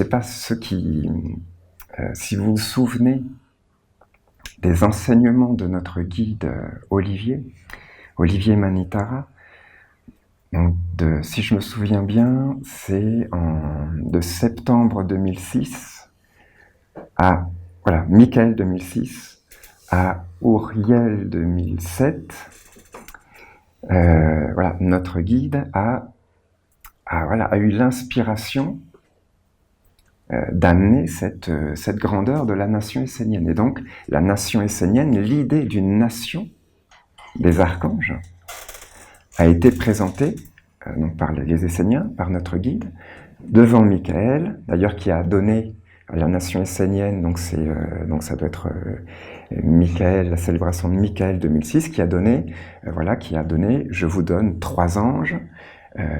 sais pas si vous vous souvenez des enseignements de notre guide Olivier Manitara. Donc si je me souviens bien, c'est de septembre 2006 à Michael 2006 à Uriel 2007. Notre guide a eu l'inspiration d'amener cette grandeur de la nation essénienne. Et donc, la nation essénienne, l'idée d'une nation des archanges, a été présentée donc par les Esséniens, par notre guide, devant Michael, d'ailleurs qui a donné la nation essénienne, donc ça doit être Michael, la célébration de Michael 2006, qui a donné, je vous donne 3 anges,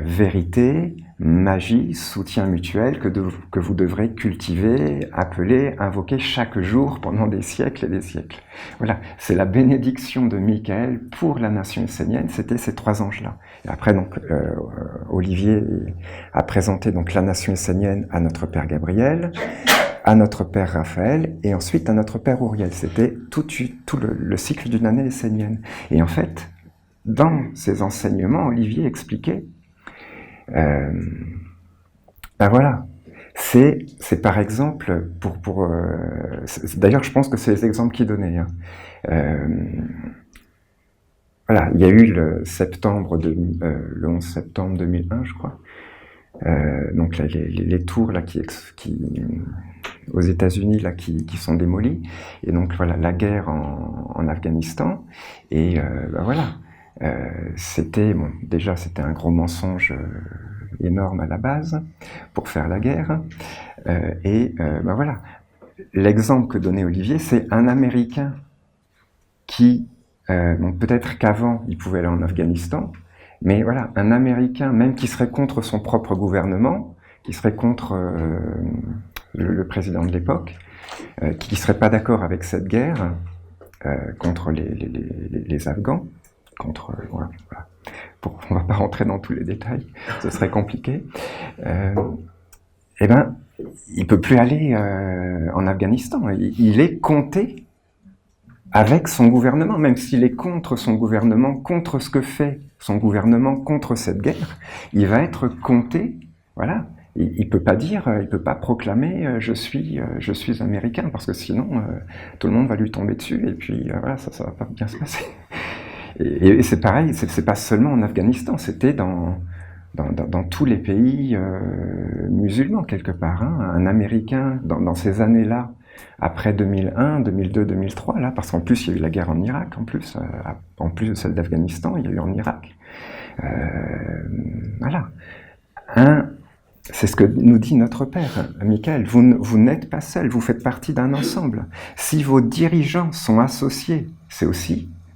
vérité, magie, soutien mutuel que vous devrez cultiver, appeler, invoquer chaque jour pendant des siècles et des siècles. Voilà, c'est la bénédiction de Michael pour la nation essénienne, c'était ces 3 anges-là. Et après, donc, Olivier a présenté donc la nation essénienne à notre Père Gabriel, à notre Père Raphaël, et ensuite à notre Père Uriel. C'était tout le cycle d'une année essénienne. Et en fait, dans ces enseignements, Olivier expliquait c'est par exemple d'ailleurs je pense que c'est les exemples qu'il donnait. Il y a eu le 11 septembre 2001, je crois. Donc les tours là qui aux États-Unis là qui sont démolies, et donc la guerre en Afghanistan, et c'était un gros mensonge énorme à la base pour faire la guerre, l'exemple que donnait Olivier, c'est un Américain qui peut-être qu'avant il pouvait aller en Afghanistan, mais un Américain même qui serait contre son propre gouvernement, qui serait contre le président de l'époque, qui serait pas d'accord avec cette guerre contre les Afghans, on va pas rentrer dans tous les détails, ce serait compliqué. Il peut plus aller en Afghanistan. Il est compté avec son gouvernement, même s'il est contre son gouvernement, contre ce que fait son gouvernement, contre cette guerre, il va être compté. Voilà. Il peut pas proclamer je suis américain, parce que sinon tout le monde va lui tomber dessus, et puis ça va pas bien se passer. Et c'est pareil, c'est pas seulement en Afghanistan, c'était dans tous les pays musulmans quelque part. Un Américain dans ces années-là, après 2001, 2002, 2003, là, parce qu'en plus il y a eu la guerre en Irak, en plus de celle d'Afghanistan, il y a eu en Irak. C'est ce que nous dit notre Père, Michael, vous n'êtes pas seul, vous faites partie d'un ensemble. Si vos dirigeants sont associés,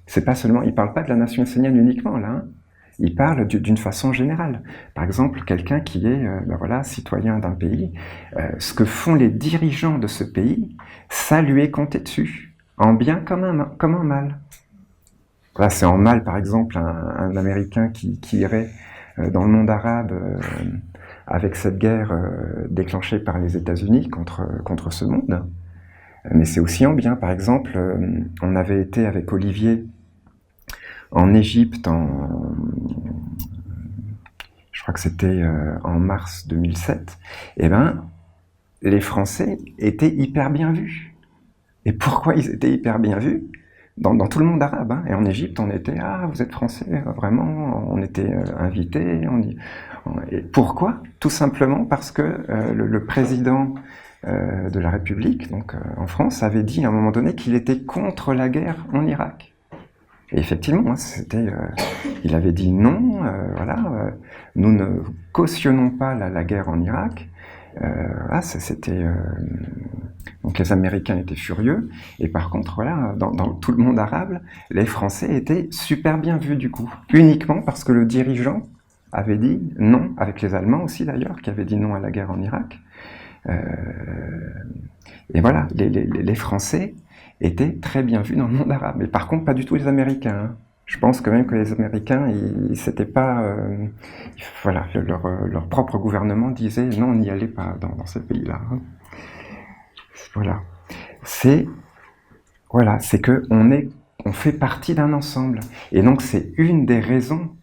c'est pas seulement, il parle pas de la nation essénienne uniquement là, il parle d'une façon générale. Par exemple, quelqu'un qui est citoyen d'un pays, ce que font les dirigeants de ce pays, ça lui est compté dessus, en bien comme en mal. Là, c'est en mal, par exemple, un Américain qui irait dans le monde arabe avec cette guerre déclenchée par les États-Unis contre ce monde. Mais c'est aussi en bien. Par exemple, on avait été avec Olivier en Égypte je crois que c'était en mars 2007. Les Français étaient hyper bien vus. Et pourquoi ils étaient hyper bien vus ? Dans tout le monde arabe, et en Égypte, on était vous êtes français, vraiment, on était invités. Et pourquoi ? Tout simplement parce que le président de la République, donc en France, avait dit à un moment donné qu'il était contre la guerre en Irak. Et effectivement, il avait dit non, nous ne cautionnons pas la guerre en Irak. Donc les Américains étaient furieux, et par contre, dans tout le monde arabe, les Français étaient super bien vus du coup, uniquement parce que le dirigeant avait dit non, avec les Allemands aussi d'ailleurs, qui avaient dit non à la guerre en Irak. Et les Français étaient très bien vus dans le monde arabe, mais par contre pas du tout les Américains. Je pense quand même que les Américains, c'était pas, voilà, leur propre gouvernement disait non, n'y allez pas dans ces pays-là. Hein. Voilà, c'est que on fait partie d'un ensemble, et donc c'est une des raisons.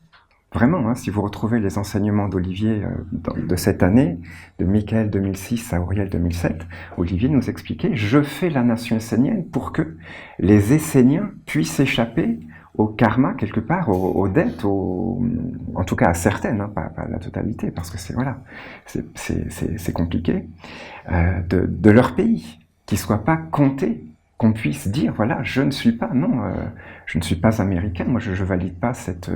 Vraiment, hein, si vous retrouvez les enseignements d'Olivier de cette année, de Michael 2006 à Auriel 2007, Olivier nous expliquait « Je fais la nation essénienne pour que les Esséniens puissent échapper au karma, quelque part, aux dettes, en tout cas à certaines, hein, pas à la totalité, parce que c'est compliqué, de leur pays, qu'ils ne soient pas comptés, qu'on puisse dire, voilà, je ne suis pas, non, je ne suis pas américain, moi je valide pas cette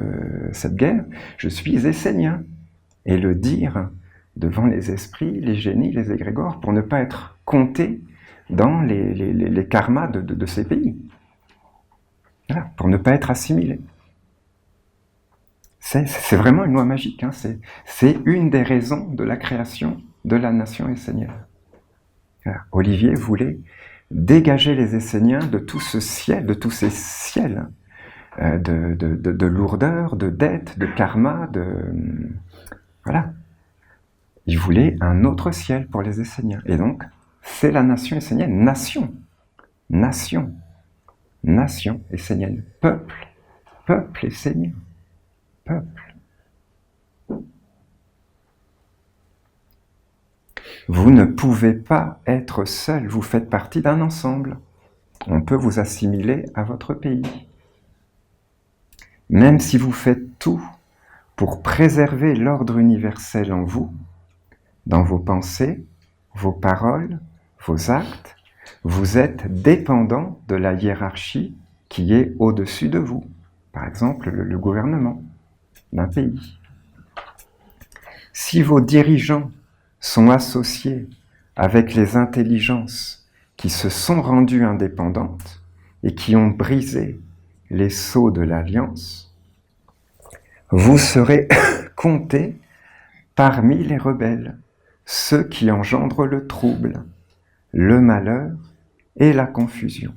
guerre, je suis essénien. Et le dire devant les esprits, les génies, les égrégores, pour ne pas être compté dans les karmas de ces pays. Voilà, pour ne pas être assimilé. C'est vraiment une loi magique, hein, c'est une des raisons de la création de la nation essénienne. Voilà. Olivier voulait dégager les Esséniens de tout ce ciel, de tous ces ciels de lourdeur, de dette, de karma, voilà. Il voulait un autre ciel pour les Esséniens. Et donc, c'est la nation essénienne, nation essénienne, peuple essénien, peuple. Vous ne pouvez pas être seul, vous faites partie d'un ensemble. On peut vous assimiler à votre pays. Même si vous faites tout pour préserver l'ordre universel en vous, dans vos pensées, vos paroles, vos actes, vous êtes dépendant de la hiérarchie qui est au-dessus de vous. Par exemple, le gouvernement d'un pays. Si vos dirigeants sont associés avec les intelligences qui se sont rendues indépendantes et qui ont brisé les sceaux de l'alliance, vous serez comptés parmi les rebelles, ceux qui engendrent le trouble, le malheur et la confusion.